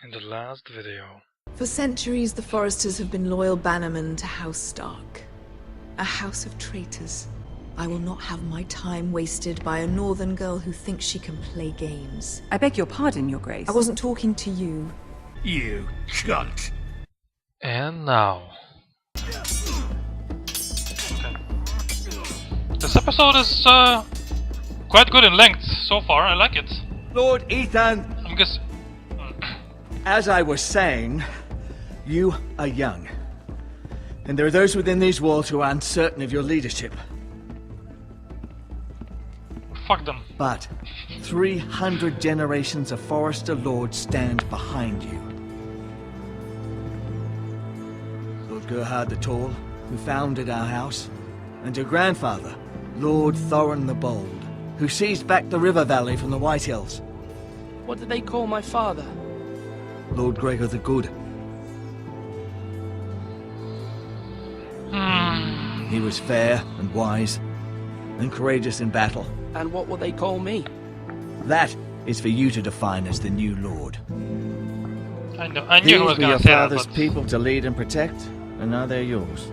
in the last video. For centuries, the Foresters have been loyal bannermen to House Stark. A house of traitors. I will not have my time wasted by a northern girl who thinks she can play games. I beg your pardon, Your Grace. I wasn't talking to you. You cunt. And now. Okay. This episode is quite good in length so far. I like it. Lord Ethan, I'm guessing. as I was saying, you are young. And there are those within these walls who are uncertain of your leadership. Fuck them. But 300 generations of Forester Lords stand behind you. Lord Gerhard the Tall, who founded our house, and your grandfather, Lord Thorin the Bold, who seized back the river valley from the White Hills. What did they call my father? Lord Gregor the Good. He was fair and wise, and courageous in battle. And what will they call me? That is for you to define as the new Lord. I knew These who was were gonna your say that, father's but... people to lead and protect, and now they're yours.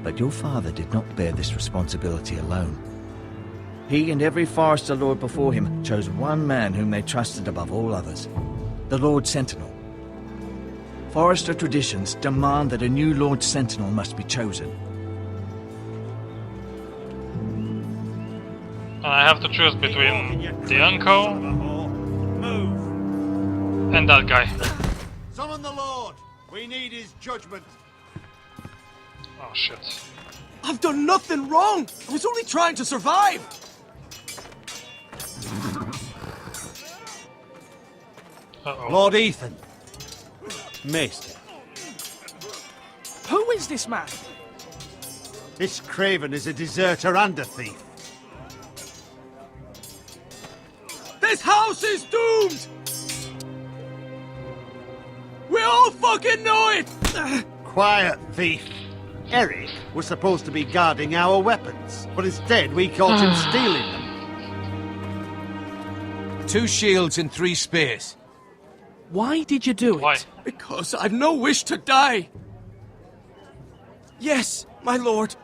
But your father did not bear this responsibility alone. He and every Forester Lord before him chose one man whom they trusted above all others, the Lord Sentinel. Forester traditions demand that a new Lord Sentinel must be chosen. I have to choose between the uncle and that guy. Summon the Lord! We need his judgment. Oh shit. I've done nothing wrong! I was only trying to survive! Uh-oh. Lord Ethan. Maester. Who is this man? This Craven is a deserter and a thief. This house is doomed! We all fucking know it! Quiet, thief. Eric was supposed to be guarding our weapons, but instead we caught him stealing them. 2 shields and 3 spears. Why did you do it? Why? Because I've no wish to die. Yes, my lord.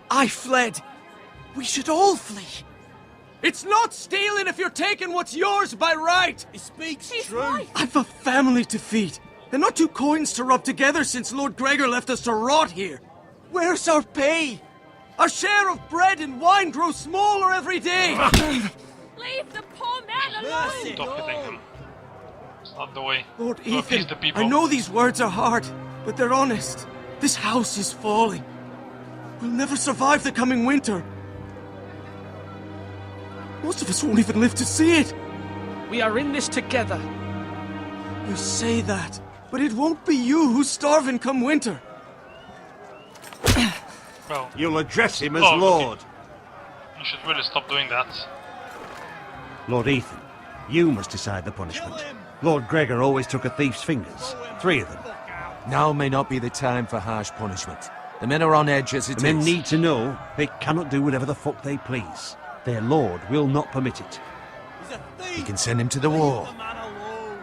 I fled. We should all flee. It's not stealing if you're taking what's yours by right. He speaks truth. I've a family to feed, and not 2 coins to rub together since Lord Gregor left us to rot here. Where's our pay? Our share of bread and wine grows smaller every day. Leave the poor man alone! Stop hitting him. It's not the way Lord to appease Ethan, the people. I know these words are hard, but they're honest. This house is falling. We'll never survive the coming winter. Most of us won't even live to see it. We are in this together. You say that, but it won't be you who's starving come winter. Well, You'll address him as Oh, okay. Lord. you should really stop doing that. Lord Ethan, you must decide the punishment. Lord Gregor always took a thief's fingers. 3 of them. Now may not be the time for harsh punishment. The men are on edge as it The men is. need to know they cannot do whatever the fuck they please. Their Lord will not permit it. We can send him to the war. man alone.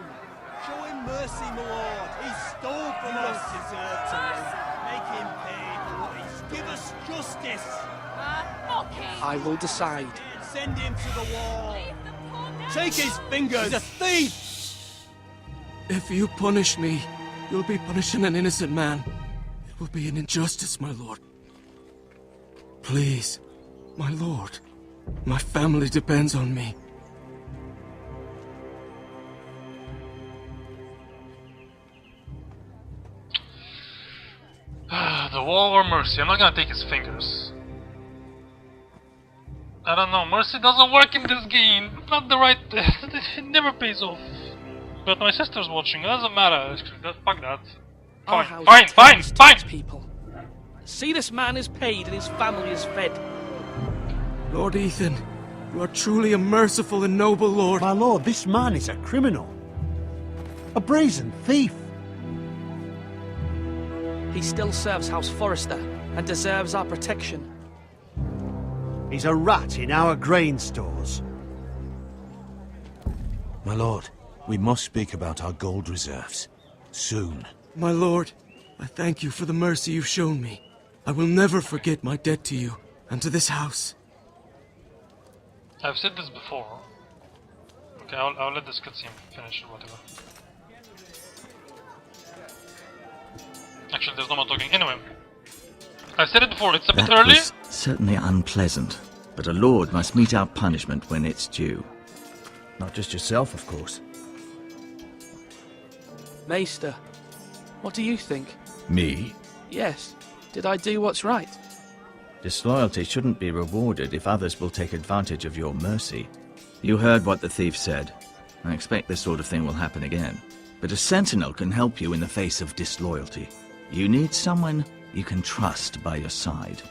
Show him mercy, my lord. He stole from us. Deserve to live. Make him pay for what he's. Give us justice. I will decide. Send him to the wall. Leave the poor man Take his fingers. He's a thief. If you punish me, you'll be punishing an innocent man. It will be an injustice, my lord. Please, my lord. My family depends on me. The wall or mercy? I'm not gonna take his fingers. I don't know. Mercy doesn't work in this game. Not the right. It never pays off. But my sister's watching. It doesn't matter. Fuck that. Our Fine, house fine, tends to fine. its people. See, this man is paid and his family is fed. Lord Ethan, you are truly a merciful and noble lord. My lord, this man is a criminal. A brazen thief. He still serves House Forester and deserves our protection. He's a rat in our grain stores. My lord, We must speak about our gold reserves. Soon. My lord, I thank you for the mercy you've shown me. I will never forget my debt to you and to this house. I've said this before. Okay, I'll let this cutscene finish or whatever. Actually, there's no more talking. Anyway, I said it before, it's a bit That early. was certainly unpleasant, but a lord must mete out punishment when it's due. Not just yourself, of course. Maester, what do you think? Me? Yes. Did I do what's right? Disloyalty shouldn't be rewarded if others will take advantage of your mercy. You heard what the thief said. I expect this sort of thing will happen again. But a sentinel can help you in the face of disloyalty. You need someone you can trust by your side.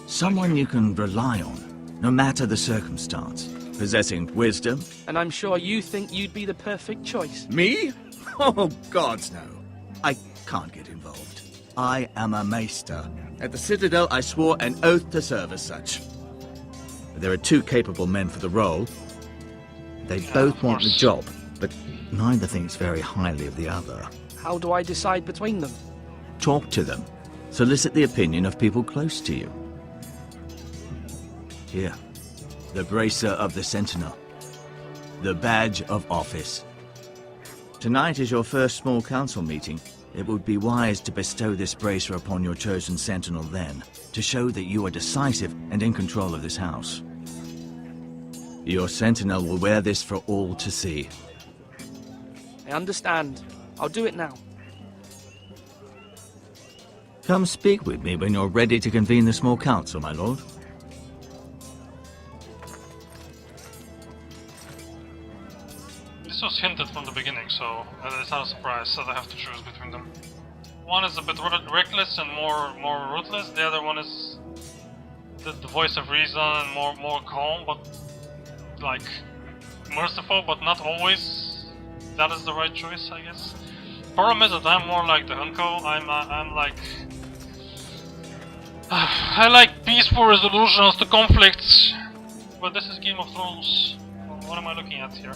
Someone you can rely on, no matter the circumstance. Possessing wisdom. And I'm sure you think you'd be the perfect choice. Me? Oh, gods no. I can't get involved. I am a maester. At the Citadel, I swore an oath to serve as such. There are two capable men for the role. They both want the job, but neither thinks very highly of the other. How do I decide between them? Talk to them. Solicit the opinion of people close to you. Here, the bracer of the Sentinel. The badge of office. Tonight is your first small council meeting. It would be wise to bestow this bracer upon your chosen sentinel then, to show that you are decisive and in control of this house. Your sentinel will wear this for all to see. I understand. I'll do it now. Come speak with me when you're ready to convene the small council, my lord. This was hinted from the beginning, so it's not a surprise that I have to choose between them. One is a bit reckless and more ruthless. The other one is the voice of reason and more calm, but like merciful, but not always. That is the right choice, I guess. Problem is that I'm more like the Hunko. I'm like I like peaceful resolutions to conflicts, but this is Game of Thrones. What am I looking at here?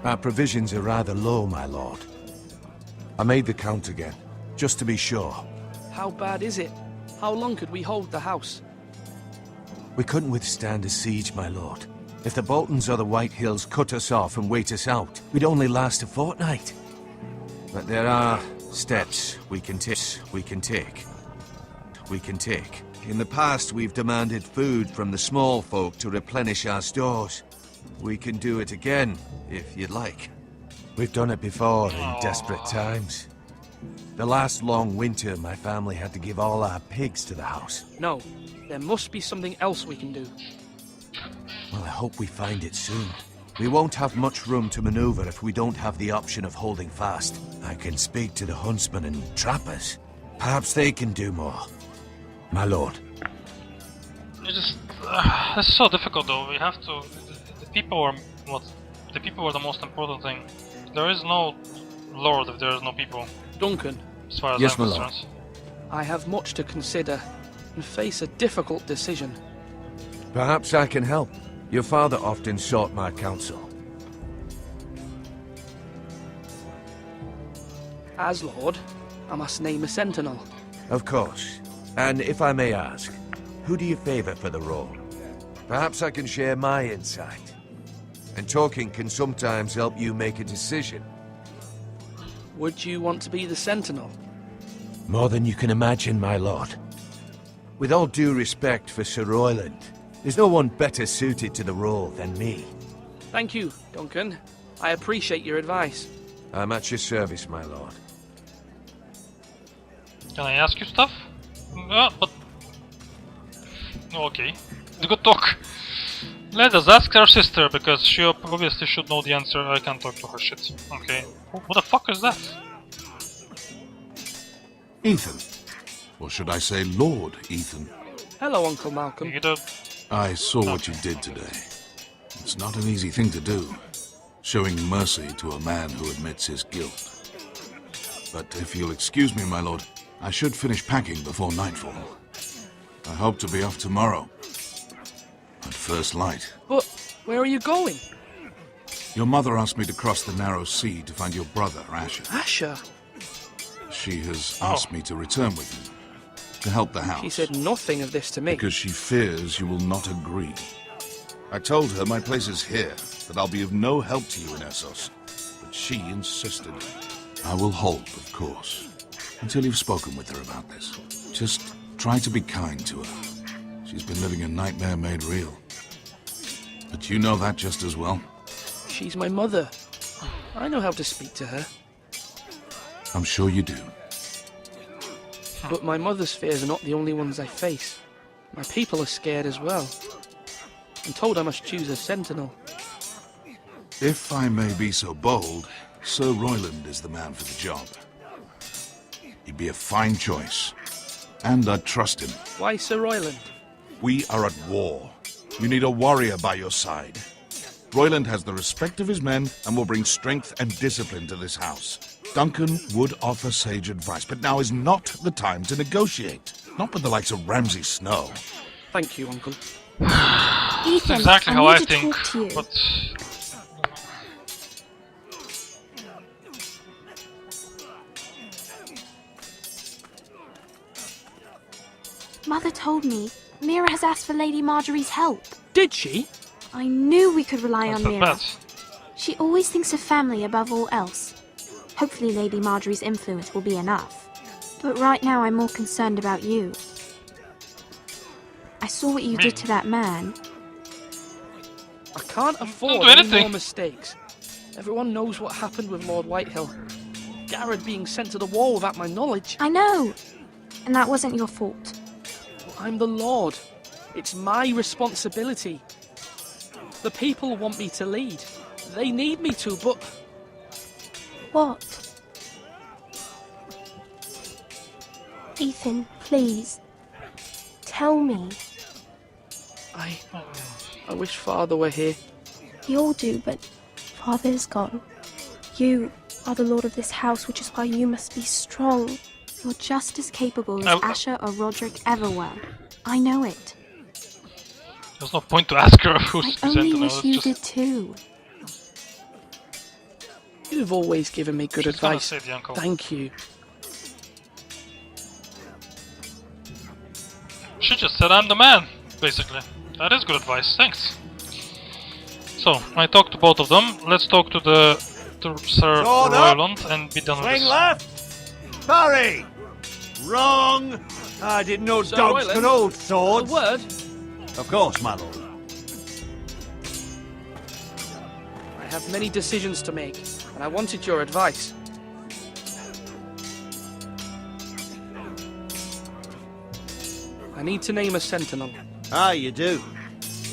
Our provisions are rather low, my lord. I made the count again, just to be sure. How bad is it? How long could we hold the house? We couldn't withstand a siege, my lord. If the Boltons or the White Hills cut us off and wait us out, we'd only last a fortnight. But there are steps we can take. In the past, we've demanded food from the small folk to replenish our stores. We can do it again, if you'd like. We've done it before in desperate times. The last long winter, my family had to give all our pigs to the house. No, there must be something else we can do. Well, I hope we find it soon. We won't have much room to maneuver if we don't have the option of holding fast. I can speak to the huntsmen and trappers. Perhaps they can do more. My lord. It's so difficult though. We have to. The people are what? The people are the most important thing. There is no lord if there is no people. Duncan. As far as Yes, I'm my lord. concerned. I have much to consider and face a difficult decision. Perhaps I can help. Your father often sought my counsel. As Lord, I must name a sentinel. Of course. And if I may ask, who do you favor for the role? Perhaps I can share my insight. And talking can sometimes help you make a decision. Would you want to be the sentinel? More than you can imagine, my lord. With all due respect for Sir Royland, there's no one better suited to the role than me. Thank you, Duncan. I appreciate your advice. I'm at your service, my lord. Can I ask you stuff? But... Okay. Good talk. Let us ask her sister, because she obviously should know the answer. I can't talk to her shit. Okay. What the fuck is that? Ethan. Or should I say Lord Ethan? Hello, Uncle Malcolm. I saw what you did today. It's not an easy thing to do, showing mercy to a man who admits his guilt. But if you'll excuse me, my lord, I should finish packing before nightfall. I hope to be off tomorrow. At first light. But where are you going? Your mother asked me to cross the narrow sea to find your brother, Asher. Asher? She has asked me to return with you, to help the house. She said nothing of this to me. Because she fears you will not agree. I told her my place is here, that I'll be of no help to you in Essos. But she insisted. I will hold, of course, until you've spoken with her about this. Just try to be kind to her. She's been living a nightmare made real. But you know that just as well. She's my mother. I know how to speak to her. I'm sure you do. But my mother's fears are not the only ones I face. My people are scared as well. I'm told I must choose a sentinel. If I may be so bold, Sir Royland is the man for the job. He'd be a fine choice. And I'd trust him. Why Sir Royland? We are at war. You need a warrior by your side. Royland has the respect of his men and will bring strength and discipline to this house. Duncan would offer sage advice, but now is not the time to negotiate. Not with the likes of Ramsay Snow. Thank you, Uncle. Ethan, Exactly how need I to think, talk to you. but... Mother told me Mira has asked for Lady Marjorie's help. Did she? I knew we could rely That's on not Mira. bad. She always thinks of family above all else. Hopefully Lady Marjorie's influence will be enough. But right now I'm more concerned about you. I saw what you did to that man. I can't afford do any anything. more mistakes. Everyone knows what happened with Lord Whitehill. Garrett being sent to the wall without my knowledge. I know. And that wasn't your fault. I'm the Lord. It's my responsibility. The people want me to lead. They need me to, but... What? Ethan, please. Tell me. I wish Father were here. We all do, but Father is gone. You are the lord of this house, which is why you must be strong. You're just as capable as Asher or Roderick ever were. I know it. There's no point to ask her who's I only Sentinel. wish It's you just... did too. You've always given me good She's gonna advice. say the uncle. Thank you. She just said I'm the man, basically. That is good advice, thanks. So, I talked to both of them. Let's talk to Sir Sword up. Royland and be done with Swing this. left! Parry! Wrong! I didn't know Sir dogs Royland? could hold A swords. word? Of course, my lord. I have many decisions to make, and I wanted your advice. I need to name a sentinel. Ah, you do.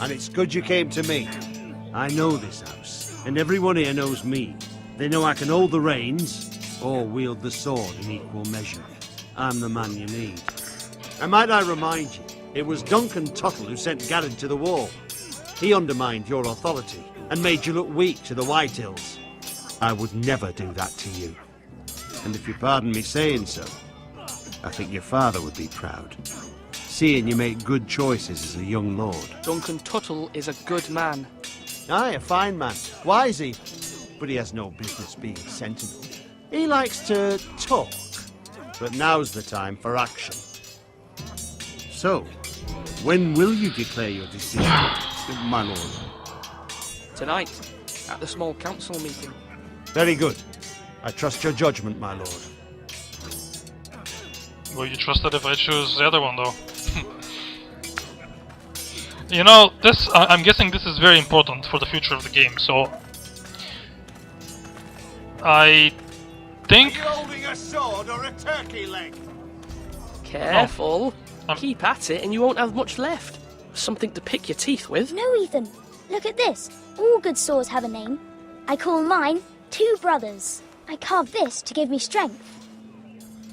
And it's good you came to me. I know this house, and everyone here knows me. They know I can hold the reins, or wield the sword in equal measure. I'm the man you need. And might I remind you, it was Duncan Tuttle who sent Garrett to the wall. He undermined your authority, and made you look weak to the Whitehills. I would never do that to you. And if you pardon me saying so, I think your father would be proud. Seeing you make good choices as a young lord. Duncan Tuttle is a good man. Aye, a fine man. Wise even. But he has no business being sentinel. He likes to talk. But now's the time for action. So, when will you declare your decision, my lord? Tonight, at the small council meeting. Very good. I trust your judgment, my lord. Will you trust that if I choose the other one, though? You know, this... I'm guessing this is very important for the future of the game, so... I think... Are you holding a sword or a turkey leg? Careful. I'm- Keep at it and you won't have much left. Something to pick your teeth with. No, Ethan. Look at this. All good swords have a name. I call mine Two Brothers. I carved this to give me strength.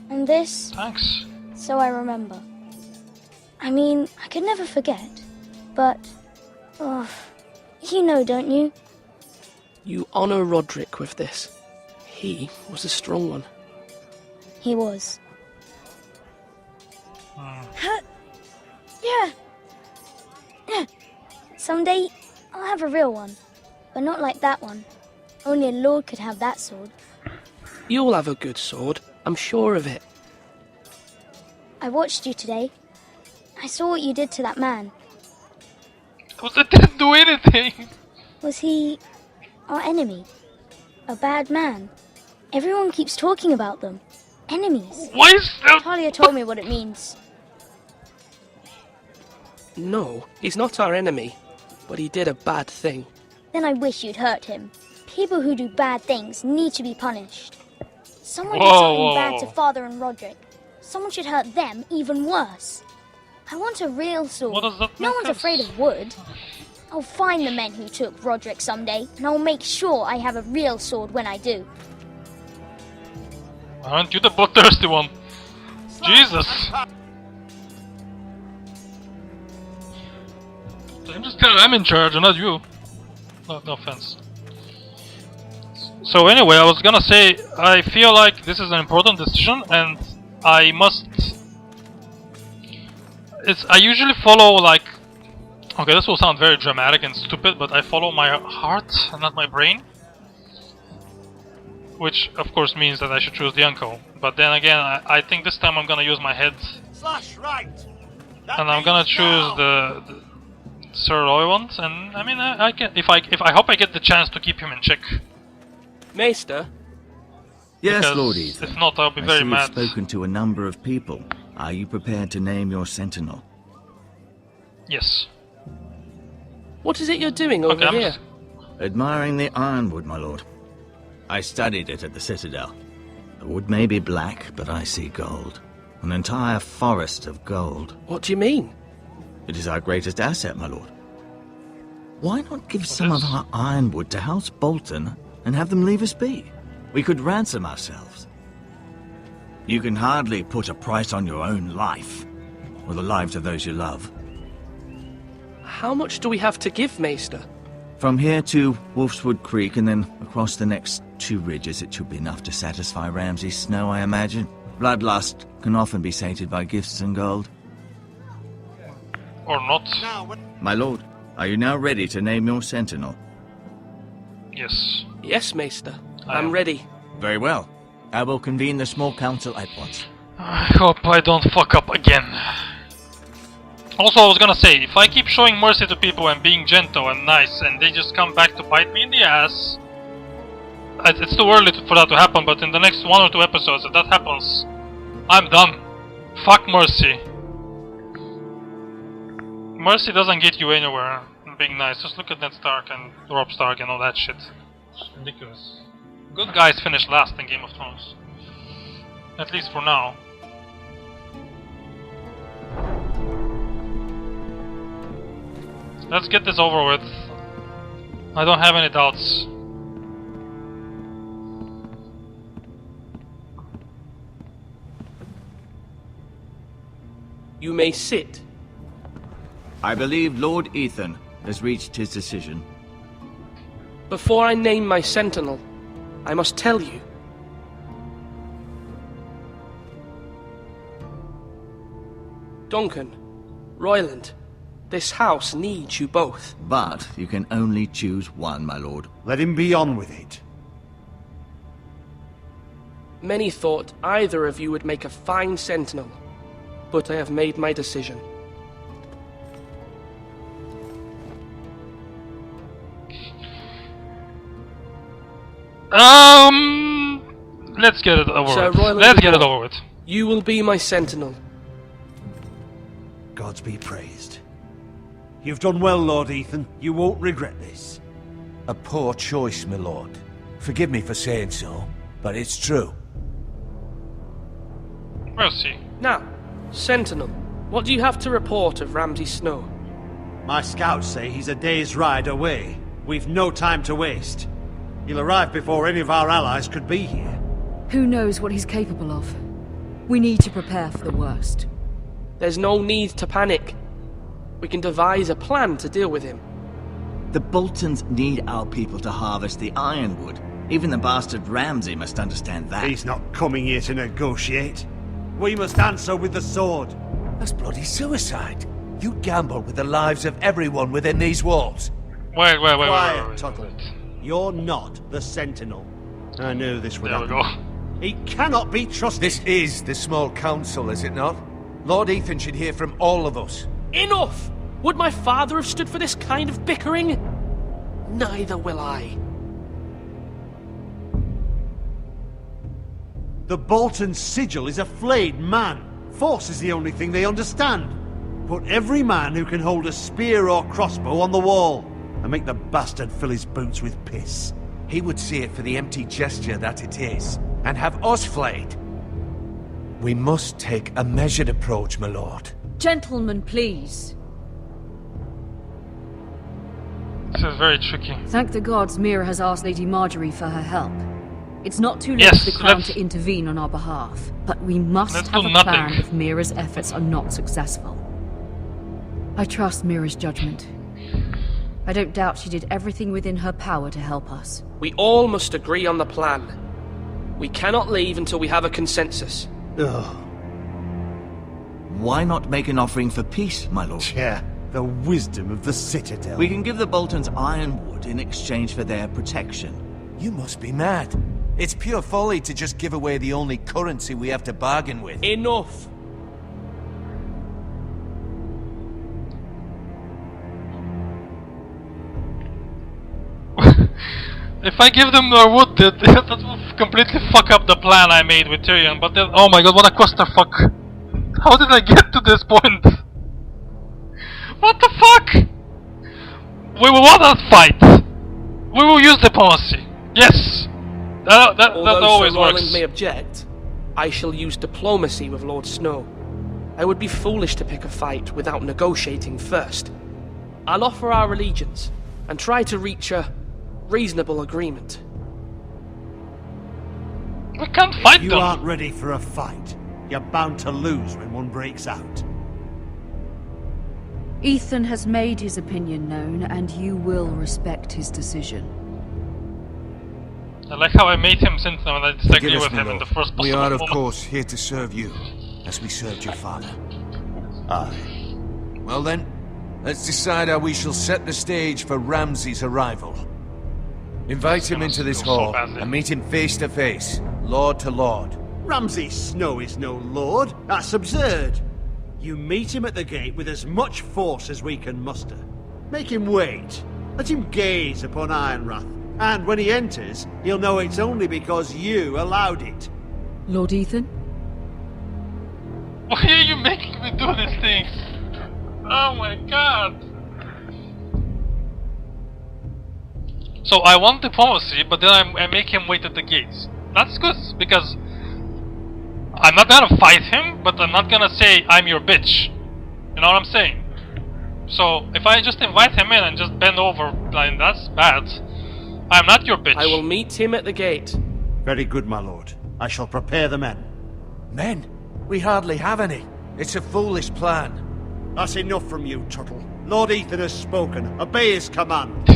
And this, Thanks. so I remember. I mean, I could never forget. But, you know, don't you? You honour Roderick with this. He was a strong one. He was. Yeah. Someday, I'll have a real one. But not like that one. Only a lord could have that sword. You'll have a good sword, I'm sure of it. I watched you today. I saw what you did to that man. I didn't do anything! Was he our enemy? A bad man? Everyone keeps talking about them. Enemies. Why is that? Talia told me what it means. No, he's not our enemy, but he did a bad thing. Then I wish you'd hurt him. People who do bad things need to be punished. Someone did Whoa, something whoa, bad whoa. to Father and Roderick. Someone should hurt them even worse. I want a real sword. What does that No make one's sense? afraid of wood. I'll find the men who took Roderick someday, and I'll make sure I have a real sword when I do. Aren't you the bloodthirsty one? Jesus! I'm just telling I'm in charge and not you. No offense. So anyway, I was gonna say, I feel like this is an important decision and I must... I usually follow like... Okay, this will sound very dramatic and stupid, but I follow my heart and not my brain. Which of course means that I should choose the uncle. But then again, I think this time I'm gonna use my head. Slash right. And I'm gonna choose the Sir Roy ones, and I mean I can if I hope I get the chance to keep him in check. Maester, Yes, Because Lord Ethan. if not, I'll be I very see you've mad. spoken to a number of people. Are you prepared to name your sentinel? Yes. what is it you're doing over Okay, I'm here? just, Admiring the ironwood, my lord. I studied it at the Citadel. The wood may be black, but I see gold. An entire forest of gold. What do you mean? It is our greatest asset, my lord. Why not give some of is? our ironwood to House Bolton and have them leave us be? We could ransom ourselves. You can hardly put a price on your own life, or the lives of those you love. How much do we have to give, Maester? From here to Wolfswood Creek and then across the next 2 ridges, it should be enough to satisfy Ramsay Snow, I imagine. Bloodlust can often be sated by gifts and gold. or not. My lord, are you now ready to name your sentinel? Yes. Yes, Maester. I I'm am. ready. Very well. I will convene the small council at once. I hope I don't fuck up again. Also, I was gonna say, if I keep showing mercy to people and being gentle and nice, and they just come back to bite me in the ass, it's too early for that to happen, but in the next 1 or 2 episodes, if that happens, I'm done. Fuck mercy. Mercy doesn't get you anywhere in being nice. Just look at Ned Stark and Robb Stark and all that shit. It's ridiculous. Good guys finish last in Game of Thrones. At least for now. Let's get this over with. I don't have any doubts. You may sit. I believe Lord Ethan has reached his decision. Before I name my sentinel, I must tell you. Duncan, Royland, this house needs you both. But you can only choose one, my lord. Let him be on with it. Many thought either of you would make a fine sentinel, but I have made my decision. Let's get it over Sir with. Royland Let's get it Moore. over with. You will be my sentinel. Gods be praised. You've done well, Lord Ethan. You won't regret this. A poor choice, my lord. Forgive me for saying so, but it's true. Mercy. Now, sentinel, what do you have to report of Ramsay Snow? My scouts say he's a day's ride away. We've no time to waste. He'll arrive before any of our allies could be here. Who knows what he's capable of? We need to prepare for the worst. There's no need to panic. We can devise a plan to deal with him. The Boltons need our people to harvest the ironwood. Even the bastard Ramsay must understand that. He's not coming here to negotiate. We must answer with the sword. That's bloody suicide. You gamble with the lives of everyone within these walls. Wait. Quiet, Tuttle. You're not the Sentinel. I knew this would There we happen. go. He cannot be trusted. This is the small council, is it not? Lord Ethan should hear from all of us. Enough! Would my father have stood for this kind of bickering? Neither will I. The Bolton sigil is a flayed man. Force is the only thing they understand. Put every man who can hold a spear or crossbow on the wall, and make the bastard fill his boots with piss. He would see it for the empty gesture that it is, and have us flayed. We must take a measured approach, my lord. Gentlemen, please. This is very tricky. Thank the gods Mira has asked Lady Marjorie for her help. It's not too late Yes, for the Crown let's- to intervene on our behalf, but we must Let's have do a nothing. plan if Mira's efforts are not successful. I trust Mira's judgment. I don't doubt she did everything within her power to help us. We all must agree on the plan. We cannot leave until we have a consensus. Ugh. Why not make an offering for peace, my lord? Yeah, the wisdom of the Citadel. We can give the Boltons ironwood in exchange for their protection. You must be mad. It's pure folly to just give away the only currency we have to bargain with. Enough! If I give them their wood, that will completely fuck up the plan I made with Tyrion. But then, oh my god, what a clusterfuck! How did I get to this point? What the fuck? We will not fight. We will use diplomacy. Yes, that Although always Sir Roland works. may object, I shall use diplomacy with Lord Snow. I would be foolish to pick a fight without negotiating first. I'll offer our allegiance and try to reach a reasonable agreement. We can't fight You them. aren't ready for a fight. You're bound to lose when one breaks out. Ethan has made his opinion known, and you will respect his decision. I like how I made him Sentinel and I disagree Forgive us, with my him in lord. the first We possible are, of moment. course, here to serve you, as we served your father. Aye. Well then, let's decide how we shall set the stage for Ramsay's arrival. Invite him into this go so hall badly. and meet him face to face, lord to lord. Ramsay Snow is no lord. That's absurd. You meet him at the gate with as much force as we can muster. Make him wait. Let him gaze upon Ironrath. And when he enters, he'll know it's only because you allowed it. Lord Ethan? Why are you making me do these things? Oh my god. So I want diplomacy, but then I make him wait at the gates. That's good, because I'm not gonna fight him, but I'm not gonna say I'm your bitch. You know what I'm saying? So if I just invite him in and just bend over, like, that's bad. I'm not your bitch. I will meet him at the gate. Very good, my lord. I shall prepare the men. Men? We hardly have any. It's a foolish plan. That's enough from you, Turtle. Lord Ethan has spoken. Obey his command.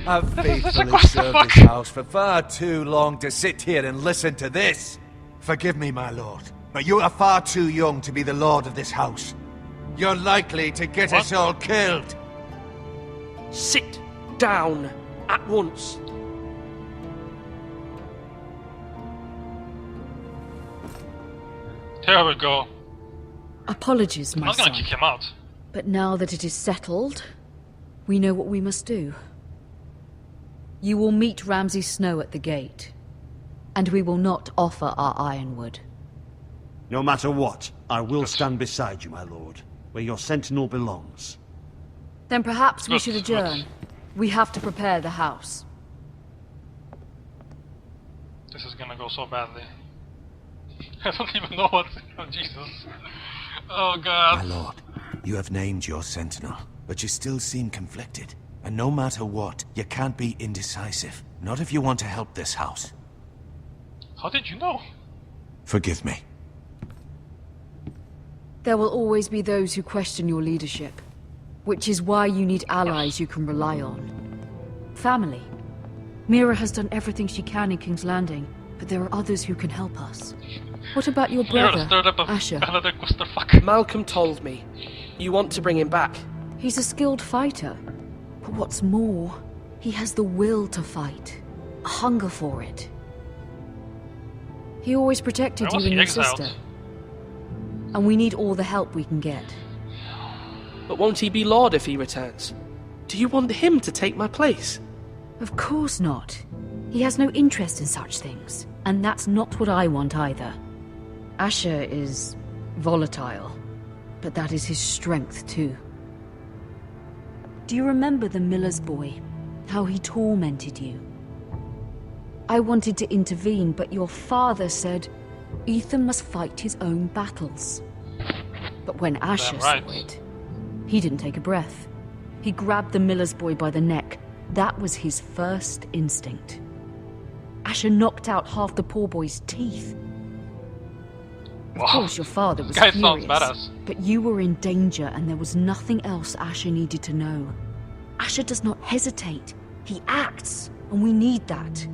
I've This is such a faithfully served clusterfuck. this house for far too long to sit here and listen to this. Forgive me, my lord, but you are far too young to be the lord of this house. You're likely to get us all killed. Sit down at once. Here we go. Apologies, I'm my not gonna son. kick him out. But now that it is settled, we know what we must do. You will meet Ramsay Snow at the gate, and we will not offer our ironwood. No matter what, I will stand beside you, my lord, where your sentinel belongs. Then perhaps we Good, should good. adjourn. We have to prepare the house. This is gonna go so badly. I don't even know what. Oh, Jesus. Oh, My God. lord, you have named your sentinel, but you still seem conflicted. And no matter what, you can't be indecisive. Not if you want to help this house. How did you know? Forgive me. There will always be those who question your leadership, which is why you need allies you can rely on. Family. Mira has done everything she can in King's Landing, but there are others who can help us. What about your You're brother, a stirred up of Asher? another clusterfuck. Malcolm told me. You want to bring him back. He's a skilled fighter. But what's more, He has the will to fight, a hunger for it. He always protected Where was you and he your exiled? sister. And we need all the help we can get. But won't he be Lord if he returns? Do you want him to take my place? Of course not. He has no interest in such things. And that's not what I want either. Asher is volatile, but that is his strength too. Do you remember the miller's boy? How he tormented you? I wanted to intervene, but your father said Ethan must fight his own battles. But when Asher saw it, he didn't take a breath. He grabbed the miller's boy by the neck. That was his first instinct. Asher knocked out half the poor boy's teeth. Of course, your father was Guy furious, sounds badass. but you were in danger and there was nothing else Asher needed to know. Asher does not hesitate. He acts, and we need that.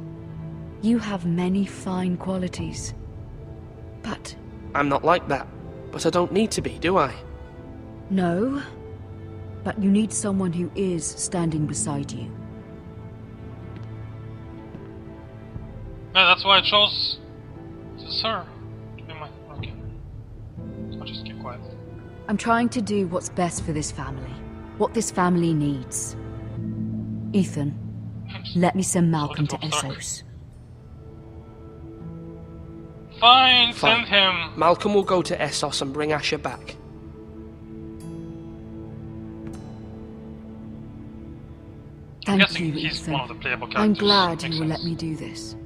You have many fine qualities. But... I'm not like that. But I don't need to be, do I? No. But you need someone who is standing beside you. Yeah, that's why I chose Sir to be my... Okay. So I'll just keep quiet. I'm trying to do what's best for this family. What this family needs. Ethan, let me send Malcolm to Essos. Fine, Fine. send him. Malcolm will go to Essos and bring Asher back. I'm Thank guessing you, he's Ethan. one of the playable characters. I'm glad Makes you will sense. let me do this.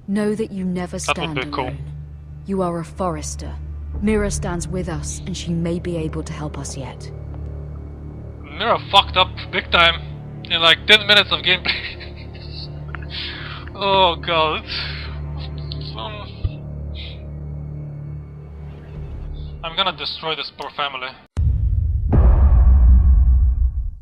Know that you never That would stand be alone. cool. You are a forester. Mira stands with us, and she may be able to help us yet. Mira fucked up big time in like 10 minutes of gameplay. Oh god. I'm gonna destroy this poor family.